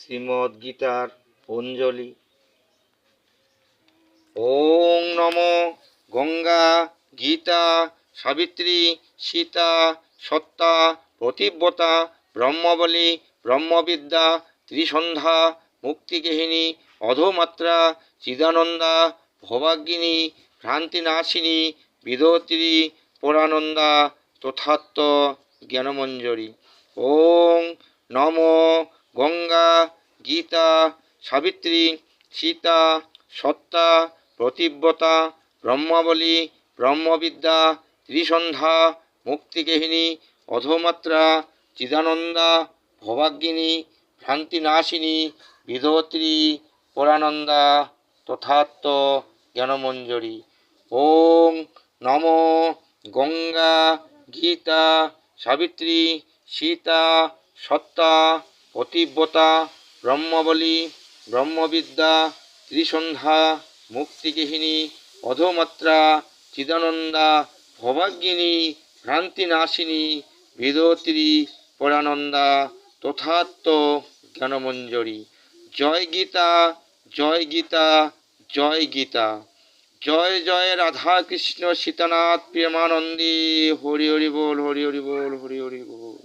শ্রীমদ্গীতার অঞ্জলি। ওং নমো গঙ্গা গীতা সাবিত্রী সীতা সত্তা প্রতিব্রতা ব্রহ্মবলী ব্রহ্মবিদ্যা ত্রিসন্ধ্যা মুক্তিগেহিনী অধোমাত্রা চিদানন্দা ভবাগ্গিনী ভ্রান্তিনাশিনী বিধত্রী পরানন্দা তথাত্ম জ্ঞানমঞ্জরি। ওং নমো গঙ্গা গীতা সাবিত্রী সীতা সত্তা প্রতিব্রতা ব্রহ্মাবলী ব্রহ্মবিদ্যা ত্রিসন্ধ্যা মুক্তিগেহিনী অধোমাত্রা চিদানন্দা ভবাগ্গিনী ভ্রান্তিনাশিনী বিধত্রী পরানন্দা তথাত্ম জ্ঞানমঞ্জরি। ওং নমো গঙ্গা গীতা সাবিত্রী সীতা সত্তা প্রতিব্রতা ব্রহ্মবলী ব্রহ্মবিদ্যা ত্রিসন্ধ্যা মুক্তিগেহিনী অধোমাত্রা চিদানন্দা ভবাগ্গিনী ভ্রান্তিনাশিনী বিধত্রী পরানন্দা তথাত্ম জ্ঞানমঞ্জরি। জয় গীতা জয় গীতা জয় গীতা। জয় জয় রাধা কৃষ্ণ সীতানাথ প্রেমানন্দে। হরি হরি বল হরি হরি বল হরি হরি বল।